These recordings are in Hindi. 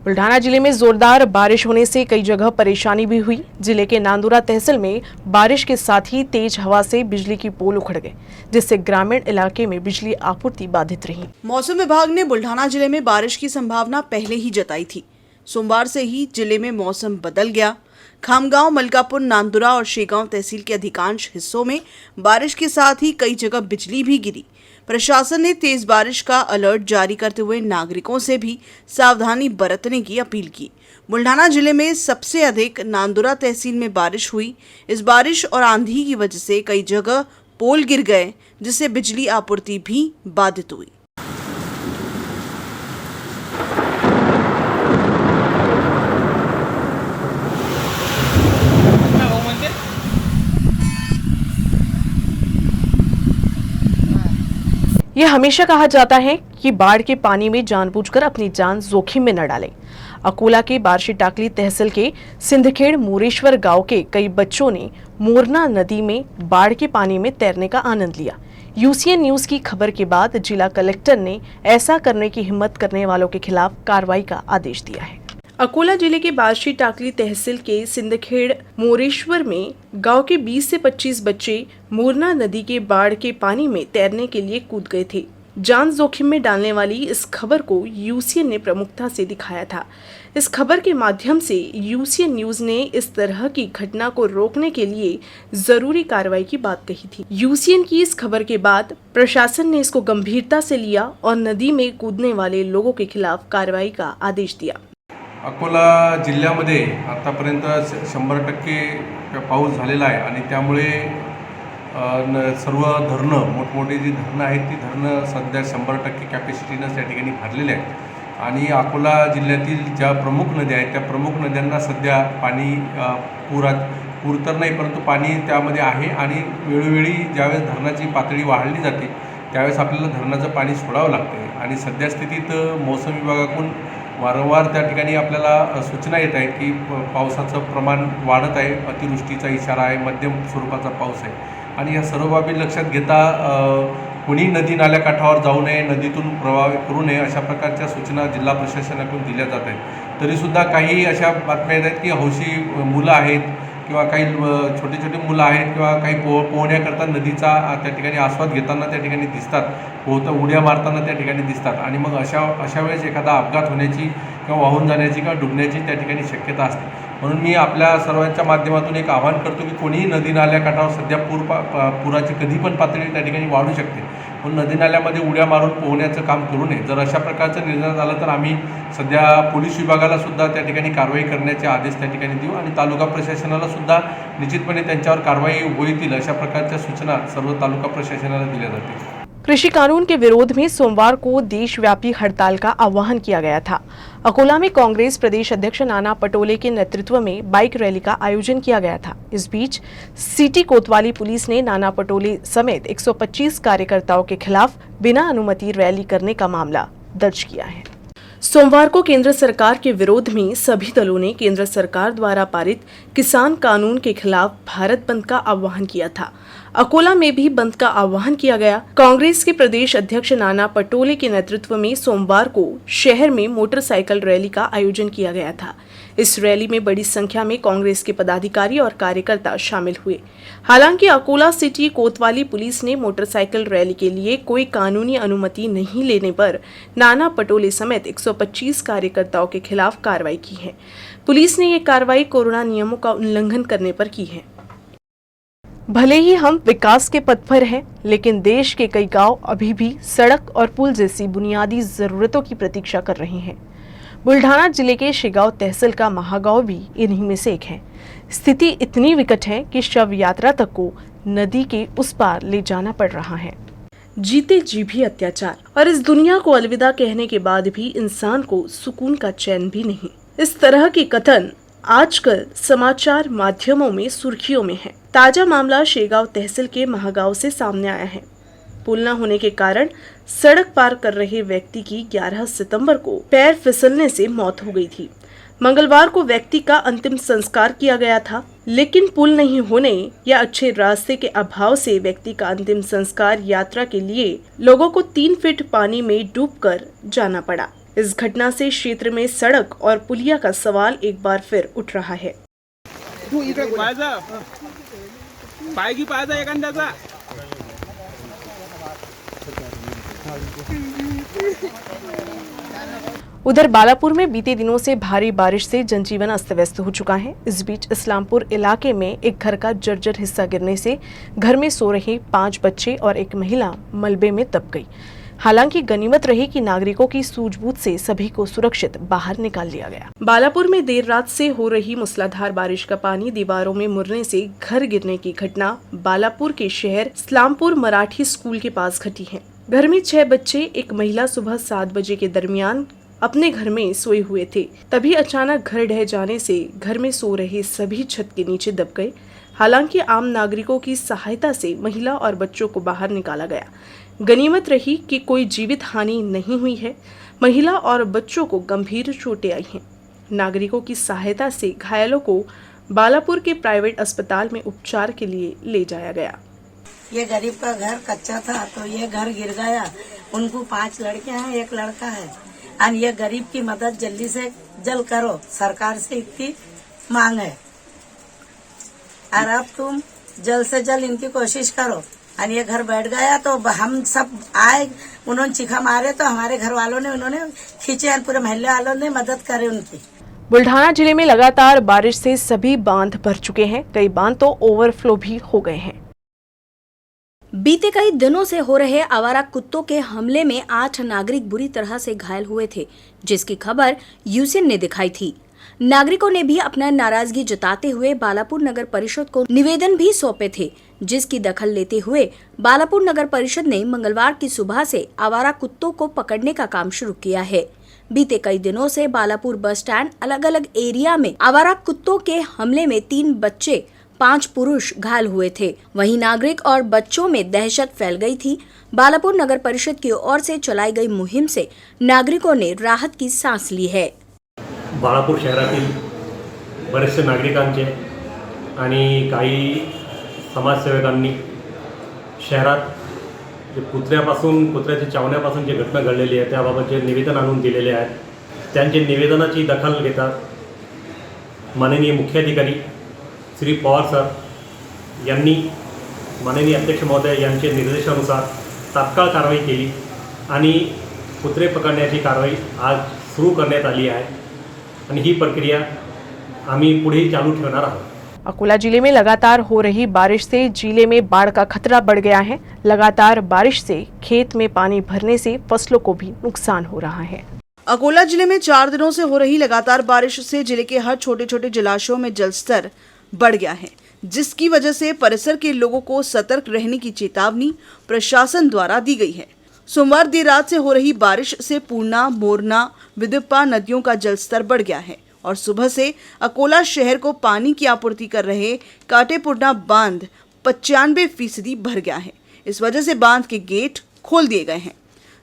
बुल्ढाना जिले में जोरदार बारिश होने से कई जगह परेशानी भी हुई। जिले के नांदुरा तहसील में बारिश के साथ ही तेज हवा से बिजली की पोल उखड़ गए, जिससे ग्रामीण इलाके में बिजली आपूर्ति बाधित रही। मौसम विभाग ने बुल्ढाना जिले में बारिश की संभावना पहले ही जताई थी। सोमवार से ही जिले में मौसम बदल गया। खामगांव, मलकापुर, नांदुरा और शेगांव तहसील के अधिकांश हिस्सों में बारिश के साथ ही कई जगह बिजली भी गिरी। प्रशासन ने तेज बारिश का अलर्ट जारी करते हुए नागरिकों से भी सावधानी बरतने की अपील की। बुल्ढाना जिले में सबसे अधिक नांदुरा तहसील में बारिश हुई। इस बारिश और आंधी की वजह से कई जगह पोल गिर गए, जिससे बिजली आपूर्ति भी बाधित हुई। ये हमेशा कहा जाता है कि बाढ़ के पानी में जानबूझकर अपनी जान जोखिम में न डालें। अकोला के बार्शी टाकली तहसील के सिंधखेड़ मोरेश्वर गांव के कई बच्चों ने मोरना नदी में बाढ़ के पानी में तैरने का आनंद लिया। यूसीएन न्यूज की खबर के बाद जिला कलेक्टर ने ऐसा करने की हिम्मत करने वालों के खिलाफ कार्रवाई का आदेश दिया है। अकोला जिले के बार्शी टाकली तहसील के सिंधखेड़ मोरेश्वर में गांव के 20 से 25 बच्चे मोरना नदी के बाढ़ के पानी में तैरने के लिए कूद गए थे। जान जोखिम में डालने वाली इस खबर को यूसीएन ने प्रमुखता से दिखाया था। इस खबर के माध्यम से यूसीएन न्यूज ने इस तरह की घटना को रोकने के लिए जरूरी कार्रवाई की बात कही थी। यूसीएन की इस खबर के बाद प्रशासन ने इसको गंभीरता से लिया और नदी में कूदने वाले लोगों के खिलाफ कार्रवाई का आदेश दिया। अकोला जिल्ह्यामध्ये आतापर्यंत 100% पाऊस झालेला आहे आणि त्यामुळे सर्व धरणं, मोठमोठी जी धरणं आहेत ती धरणं सध्या 100% कॅपॅसिटीनं त्या ठिकाणी भरलेली आहेत आणि अकोला जिल्ह्यातील ज्या प्रमुख नद्या आहेत त्या प्रमुख नद्यांना सध्या पाणी पूर तर नाही, परंतु पाणी त्यामध्ये आहे आणि वेळोवेळी ज्यावेळेस धरणाची पातळी वाढली जाते त्यावेळेस आपल्याला धरणाचं पाणी सोडावं लागते आणि सध्या स्थितीत मौसम विभागाकडून वारंवार त्या ठिकाणी आपल्याला सूचना येत आहेत की पावसाचं प्रमाण वाढत आहे, अतिवृष्टीचा इशारा आहे, मध्यम स्वरूपाचा पाऊस आहे आणि या सर्व बाबी लक्षात घेता कोणी नदी नाल्याकाठावर जाऊ नये, नदीतून प्रवाह करू नये अशा प्रकारच्या सूचना जिल्हा प्रशासनाकडून दिल्या जात आहेत। तरीसुद्धा काही अशा बातम्या येत आहेत की हौशी मुलं आहेत किंवा काही छोटे छोटे मुलं आहेत किंवा काही पोहण्याकरता नदीचा त्या ठिकाणी आस्वाद घेताना त्या ठिकाणी दिसतात, उड्या मारताना त्या ठिकाणी दिसतात आणि मग अशा वेळेस एखादा अपघात होण्याची किंवा वाहून जाण्याची किंवा डुबण्याची त्या ठिकाणी शक्यता असते। म्हणून मी आपल्या सर्वांच्या माध्यमातून एक आवाहन करतो की कोणीही नदी नाल्याकाठावर सध्या पुराची कधी पण पातळी त्या ठिकाणी वाढू शकते, म्हणून नदी नाल्यामध्ये उड्या मारून पोहण्याचं काम करू नये। जर अशा प्रकारचं निर्णय झालं तर आम्ही सध्या पोलीस विभागाला सुद्धा त्या ठिकाणी कारवाई करण्याचे आदेश त्या ठिकाणी देऊ आणि तालुका प्रशासनाला सुद्धा निश्चितपणे त्यांच्यावर कारवाई होईल अशा प्रकारच्या सूचना सर्व तालुका प्रशासनाला दिल्या जातील। कृषि कानून के विरोध में सोमवार को देशव्यापी हड़ताल का आह्वान किया गया था। अकोला में कांग्रेस प्रदेश अध्यक्ष नाना पटोले के नेतृत्व में बाइक रैली का आयोजन किया गया था। इस बीच सिटी कोतवाली पुलिस ने नाना पटोले समेत 125 कार्यकर्ताओं के खिलाफ बिना अनुमति रैली करने का मामला दर्ज किया है। सोमवार को केंद्र सरकार के विरोध में सभी दलों ने केंद्र सरकार द्वारा पारित किसान कानून के खिलाफ भारत बंद का आह्वान किया था। अकोला में भी बंद का आह्वान किया गया। कांग्रेस के प्रदेश अध्यक्ष नाना पटोले के नेतृत्व में सोमवार को शहर में मोटरसाइकिल रैली का आयोजन किया गया था। इस रैली में बड़ी संख्या में कांग्रेस के पदाधिकारी और कार्यकर्ता शामिल हुए। हालांकि अकोला सिटी कोतवाली पुलिस ने मोटरसाइकिल रैली के लिए कोई कानूनी अनुमति नहीं लेने पर नाना पटोले समेत 125 कार्यकर्ताओं के खिलाफ कार्रवाई की है। पुलिस ने ये कार्रवाई कोरोना नियमों का उल्लंघन करने पर की है। भले ही हम विकास के पथ पर हैं, लेकिन देश के कई गांव अभी भी सड़क और पुल जैसी बुनियादी जरूरतों की प्रतीक्षा कर रहे हैं। बुल्ढाना जिले के शेगांव तहसील का महागांव भी इन्हीं में से एक है। स्थिति इतनी विकट है कि शव यात्रा तक को नदी के उस पार ले जाना पड़ रहा है। जीते जी भी अत्याचार और इस दुनिया को अलविदा कहने के बाद भी इंसान को सुकून का चैन भी नहीं। इस तरह के कथन आजकल समाचार माध्यमों में सुर्खियों में है। ताजा मामला शेगांव तहसील के महागांव से सामने आया है। पुल न होने के कारण सड़क पार कर रहे व्यक्ति की 11 सितंबर को पैर फिसलने से मौत हो गई थी। मंगलवार को व्यक्ति का अंतिम संस्कार किया गया था, लेकिन पुल नहीं होने या अच्छे रास्ते के अभाव से व्यक्ति का अंतिम संस्कार यात्रा के लिए लोगों को 3 फीट पानी में डूबकर जाना पड़ा। इस घटना से क्षेत्र में सड़क और पुलिया का सवाल एक बार फिर उठ रहा है। एखाद्याचा उधर बालापुर में बीते दिनों से भारी बारिश से जनजीवन अस्त व्यस्त हो चुका है। इस बीच इस्लामपुर इलाके में एक घर का जर्जर हिस्सा गिरने से घर में सो रहे 5 बच्चे और एक महिला मलबे में दब गई। हालांकि गनीमत रही कि नागरिकों की सूझबूझ से सभी को सुरक्षित बाहर निकाल लिया गया। बालापुर में देर रात से हो रही मूसलाधार बारिश का पानी दीवारों में मुड़ने से घर गिरने की घटना बालापुर के शहर इस्लामपुर मराठी स्कूल के पास घटी है। घर में 6 बच्चे, एक महिला सुबह 7 बजे के दरमियान अपने घर में सोए हुए थे। तभी अचानक घर ढह जाने से घर में सो रहे सभी छत के नीचे दब गए। हालांकि आम नागरिकों की सहायता से महिला और बच्चों को बाहर निकाला गया। गनीमत रही कि कोई जीवित हानि नहीं हुई है। महिला और बच्चों को गंभीर चोटें आई हैं। नागरिकों की सहायता से घायलों को बालापुर के प्राइवेट अस्पताल में उपचार के लिए ले जाया गया। ये गरीब का घर कच्चा था तो ये घर गिर गया। उनको 5 लड़के हैं, 1 लड़का है। और ये गरीब की मदद जल्दी से जल्द करो, सरकार से इतनी मांग है। और अब तुम जल्द से जल्द इनकी कोशिश करो। और ये घर बैठ गया तो हम सब आए, उन्होंने चीखा मारे तो हमारे घर वालों ने उन्होंने खींचे और पूरे मोहल्ले वालों ने मदद करे उनकी। बुल्ढाना जिले में लगातार बारिश से सभी बांध भर चुके हैं। कई बांध तो ओवरफ्लो भी हो गए हैं। बीते कई दिनों से हो रहे आवारा कुत्तों के हमले में 8 नागरिक बुरी तरह से घायल हुए थे, जिसकी खबर यूसीएन ने दिखाई थी। नागरिकों ने भी अपना नाराजगी जताते हुए बालापुर नगर परिषद को निवेदन भी सौंपे थे, जिसकी दखल लेते हुए बालापुर नगर परिषद ने मंगलवार की सुबह से आवारा कुत्तों को पकड़ने का काम शुरू किया है। बीते कई दिनों से बालापुर बस स्टैंड अलग अलग एरिया में आवारा कुत्तों के हमले में 3 बच्चे 5 पुरुष घायल हुए थे। वहीं नागरिक और बच्चों में दहशत फैल गई थी। बालापुर नगर परिषद की ओर से चलाई गई मुहिम से नागरिकों ने राहत की सांस ली है। बाळापूर शहरातील बरेचसे नागरिकांचे आणि काही समाजसेवकांनी शहरात जे कुत्र्याच्या चावण्यापासून जे घटना घडलेली आहे त्याबाबत जे निवेदन आणून दिलेले आहेत, त्यांचे निवेदनाची दखल घेतात माननीय मुख्याधिकारी श्री पवार सर यांनी माननीय अध्यक्ष महोदय यांचे निर्देशानुसार तात्काळ कारवाई केली आणि कुत्रे पकडण्याची कारवाई आज सुरू करण्यात आली आहे आणि ही प्रक्रिया आम्ही पुढे चालू ठेवणार आहोत। अकोला जिले में लगातार हो रही बारिश से जिले में बाढ़ का खतरा बढ़ गया है। लगातार बारिश से खेत में पानी भरने से फसलों को भी नुकसान हो रहा है। अकोला जिले में 4 दिनों से हो रही लगातार बारिश से जिले के हर छोटे छोटे जलाशयों में जलस्तर बढ़ गया है, जिसकी वजह से परिसर के लोगों को सतर्क रहने की चेतावनी प्रशासन द्वारा दी गई है। सोमवार देर रात से हो रही बारिश से पूर्णा, मोरना, विदिप्पा नदियों का जलस्तर बढ़ गया है और सुबह से अकोला शहर को पानी की आपूर्ति कर रहे काटेपुरना बांध 95% भर गया है। इस वजह से बांध के गेट खोल दिए गए हैं।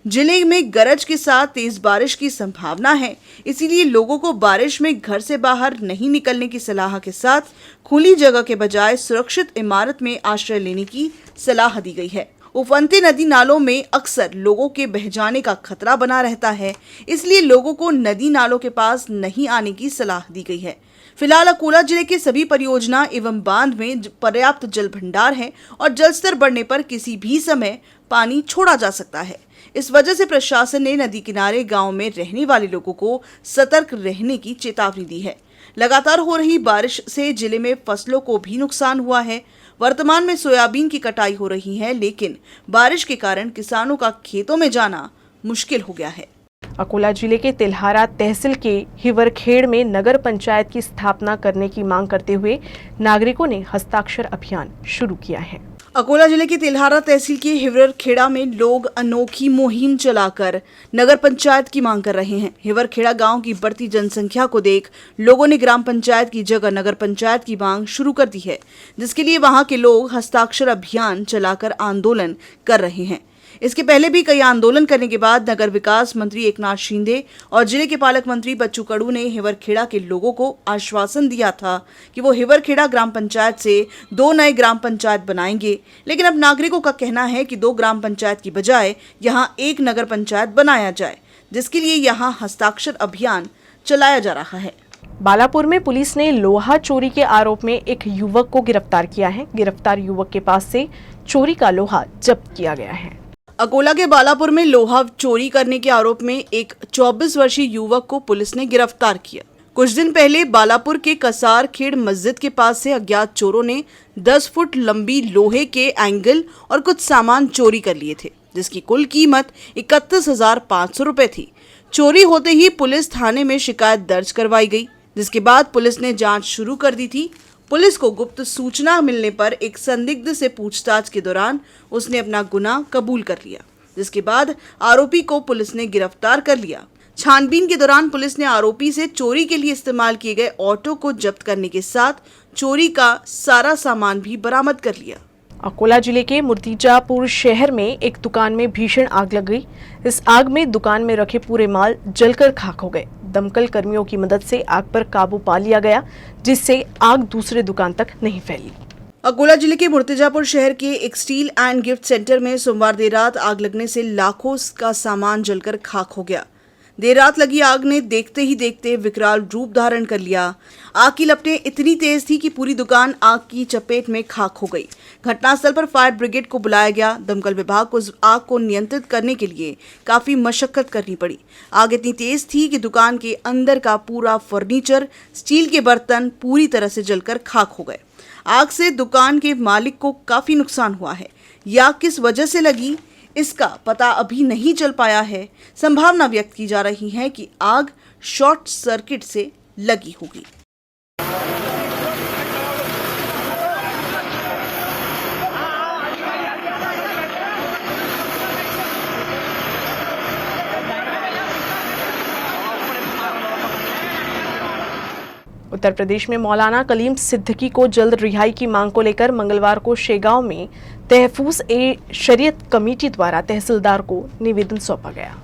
जिले में गरज के साथ तेज बारिश की संभावना है, इसीलिए लोगों को बारिश में घर से बाहर नहीं निकलने की सलाह के साथ खुली जगह के बजाय सुरक्षित इमारत में आश्रय लेने की सलाह दी गई है। उफनते नदी नालों में अक्सर लोगों के बह जाने का खतरा बना रहता है, इसलिए लोगों को नदी नालों के पास नहीं आने की सलाह दी गई है। फिलहाल अकोला जिले के सभी परियोजना एवं बांध में पर्याप्त जल भंडार है और जलस्तर बढ़ने पर किसी भी समय पानी छोड़ा जा सकता है। इस वजह से प्रशासन ने नदी किनारे गांव में रहने वाले लोगों को सतर्क रहने की चेतावनी दी है। लगातार हो रही बारिश से जिले में फसलों को भी नुकसान हुआ है। वर्तमान में सोयाबीन की कटाई हो रही है, लेकिन बारिश के कारण किसानों का खेतों में जाना मुश्किल हो गया है। अकोला जिले के तिल्हारा तहसील के हिवरखेड़ में नगर पंचायत की स्थापना करने की मांग करते हुए नागरिकों ने हस्ताक्षर अभियान शुरू किया है। अकोला जिले के तिल्हारा तहसील के हिवरखेड़ा में लोग अनोखी मुहिम चलाकर नगर पंचायत की मांग कर रहे हैं। हिवरखेड़ा गांव की बढ़ती जनसंख्या को देख लोगों ने ग्राम पंचायत की जगह नगर पंचायत की मांग शुरू कर दी है, जिसके लिए वहां के लोग हस्ताक्षर अभियान चलाकर आंदोलन कर रहे हैं। इसके पहले भी कई आंदोलन करने के बाद नगर विकास मंत्री एकनाथ शिंदे और जिले के पालक मंत्री बच्चू कडू ने हिवरखेड़ा के लोगों को आश्वासन दिया था कि वो हिवरखेड़ा ग्राम पंचायत से 2 नए ग्राम पंचायत बनाएंगे, लेकिन अब नागरिकों का कहना है कि 2 ग्राम पंचायत की बजाय यहां 1 नगर पंचायत बनाया जाए, जिसके लिए यहां हस्ताक्षर अभियान चलाया जा रहा है। बालापुर में पुलिस ने लोहा चोरी के आरोप में एक युवक को गिरफ्तार किया है। गिरफ्तार युवक के पास से चोरी का लोहा जब्त किया गया है। अकोला के बालापुर में लोहा चोरी करने के आरोप में एक 24 वर्षीय युवक को पुलिस ने गिरफ्तार किया। कुछ दिन पहले बालापुर के कसार खेड़ मस्जिद के पास से अज्ञात चोरों ने 10 फुट लंबी लोहे के एंगल और कुछ सामान चोरी कर लिए थे, जिसकी कुल कीमत 31,500 रुपए थी। चोरी होते ही पुलिस थाने में शिकायत दर्ज करवाई गई, जिसके बाद पुलिस ने जांच शुरू कर दी थी। पुलिस को गुप्त सूचना मिलने पर एक संदिग्ध से पूछताछ के दौरान उसने अपना गुनाह कबूल कर लिया, जिसके बाद आरोपी को पुलिस ने गिरफ्तार कर लिया। छानबीन के दौरान पुलिस ने आरोपी से चोरी के लिए इस्तेमाल किए गए ऑटो को जब्त करने के साथ चोरी का सारा सामान भी बरामद कर लिया। अकोला जिले के मूर्तिजापुर शहर में एक दुकान में भीषण आग लग गई। इस आग में दुकान में रखे पूरे माल जलकर खाक हो गए। दमकल कर्मियों की मदद से आग पर काबू पा लिया गया, जिससे आग दूसरे दुकान तक नहीं फैली। अकोला जिले के मूर्तिजापुर शहर के एक स्टील एंड गिफ्ट सेंटर में सोमवार देर रात आग लगने से लाखों का सामान जलकर खाक हो गया। देर रात लगी आग ने देखते ही देखते विकराल रूप धारण कर लिया। आग की लपटें इतनी तेज थी कि पूरी दुकान आग की चपेट में खाक हो गई। घटनास्थल पर फायर ब्रिगेड को बुलाया गया। दमकल विभाग को उस आग को नियंत्रित करने के लिए काफी मशक्कत करनी पड़ी। आग इतनी तेज थी कि दुकान के अंदर का पूरा फर्नीचर, स्टील के बर्तन पूरी तरह से जलकर खाक हो गए। आग से दुकान के मालिक को काफी नुकसान हुआ है। यह आग किस वजह से लगी, इसका पता अभी नहीं चल पाया है। संभावना व्यक्त की जा रही है कि आग शॉर्ट सर्किट से लगी होगी। उत्तर प्रदेश में मौलाना कलीम सिद्दीकी को जल्द रिहाई की मांग को लेकर मंगलवार को शेगांव में तहफूज़-ए-शरीयत कमेटी द्वारा तहसीलदार को निवेदन सौंपा गया।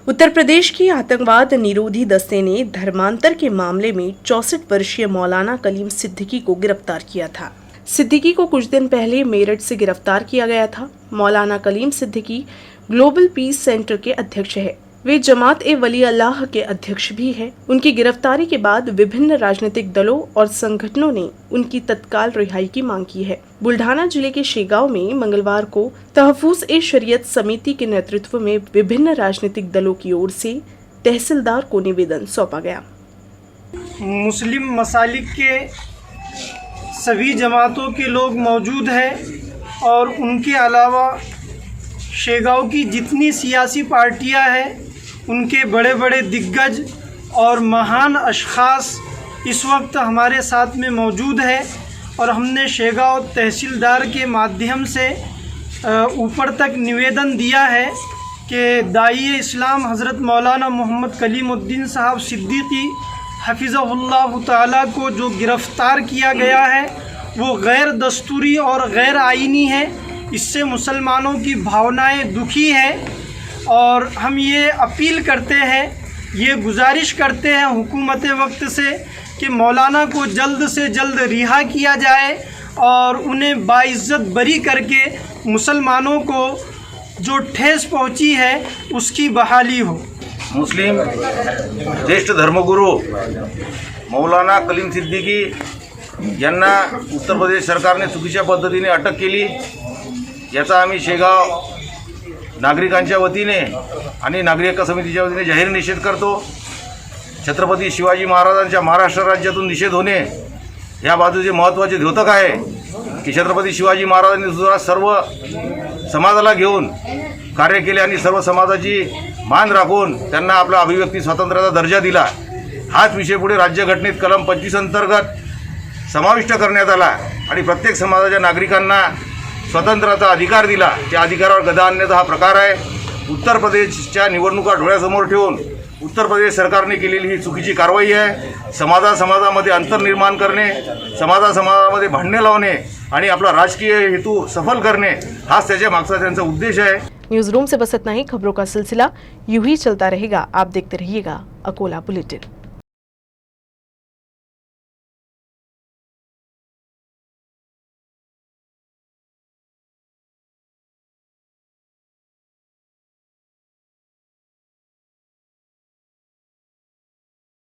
उत्तर प्रदेश की आतंकवाद निरोधी दस्ते ने धर्मांतर के मामले में 64 वर्षीय मौलाना कलीम सिद्दीकी को गिरफ्तार किया था। सिद्दीकी को कुछ दिन पहले मेरठ से गिरफ्तार किया गया था। Maulana Kaleem Siddiqui global peace centre के अध्यक्ष है। वे जमात-ए-वली-अल्लाह के अध्यक्ष भी हैं। उनकी गिरफ्तारी के बाद विभिन्न राजनीतिक दलों और संगठनों ने उनकी तत्काल रिहाई की मांग की है। बुल्ढाना जिले के शेगांव में मंगलवार को तहफूज़-ए-शरीयत समिति के नेतृत्व में विभिन्न राजनीतिक दलों की ओर से तहसीलदार को निवेदन सौंपा गया। मुस्लिम मसालिक के सभी जमातों के लोग मौजूद हैं और उनके अलावा शेगांव की जितनी सियासी पार्टियां हैं उनके बड़े बड़े दिग्गज और महान अशख़ास इस वक्त हमारे साथ में मौजूद है और हमने शेगांव तहसीलदार के माध्यम से ऊपर तक निवेदन दिया है कि दाई इस्लाम हज़रत मौलाना मोहम्मद कलीमुद्दीन साहब सिद्दीकी हफ़िज़हुल्लाह ताला को जो गिरफ़्तार किया गया है वो गैर दस्तूरी और गैर आईनी है। इससे मुसलमानों की भावनाएं दुखी हैं और हम ये अपील करते हैं, ये गुजारिश करते हैं हुकूमत वक्त से कि मौलाना को जल्द से जल्द रिहा किया जाए और उन्हें बाइज्जत बरी करके मुसलमानों को जो ठेस पहुंची है उसकी बहाली हो। मुस्लिम ज्येष्ठ धर्मगुरू मौलाना कलीम सिद्दीकी यांना उत्तर प्रदेश सरकारने चुकीच्या पद्धतीने अटक केली, याचा आम्ही शेगाव नागरिकांच्या वतीने आणि नागरिक हक्क समितीच्या वतीने जाहीर निषेध करतो। छत्रपती शिवाजी महाराजांच्या महाराष्ट्र राज्यातून निषेध होणे या बाजूचे महत्त्वाचे द्योतक आहे की छत्रपती शिवाजी महाराजांनी सुद्धा सर्व समाजाला घेऊन कार्य केले आणि सर्व समाजाची मान राखून त्यांना आपला अभिव्यक्ती स्वातंत्र्याचा दर्जा दिला। हाच विषय पुढे राज्यघटनेत कलम 25 अंतर्गत समाविष्ट करण्यात आला आणि प्रत्येक समाजाच्या नागरिकांना स्वतंत्राचा अधिकार दिला। त्या अधिकारावर गदा आणण्याचा हा प्रकार आहे। उत्तर प्रदेशच्या निवडणुका डोळ्यासमोर ठेवून उत्तर प्रदेश सरकारने केलेली ही चुकीची कारवाई आहे। समाजामध्ये अंतर निर्माण करणे, समाजामध्ये भांडणे लावणे आणि आपला राजकीय हेतू सफल करणे हाच त्याच्या मागचा त्यांचा उद्देश आहे। न्यूज रूम से बस इतना ही। खबरों का सिलसिला यूं ही चलता रहेगा। आप देखते रहिएगा अकोला बुलेटिन।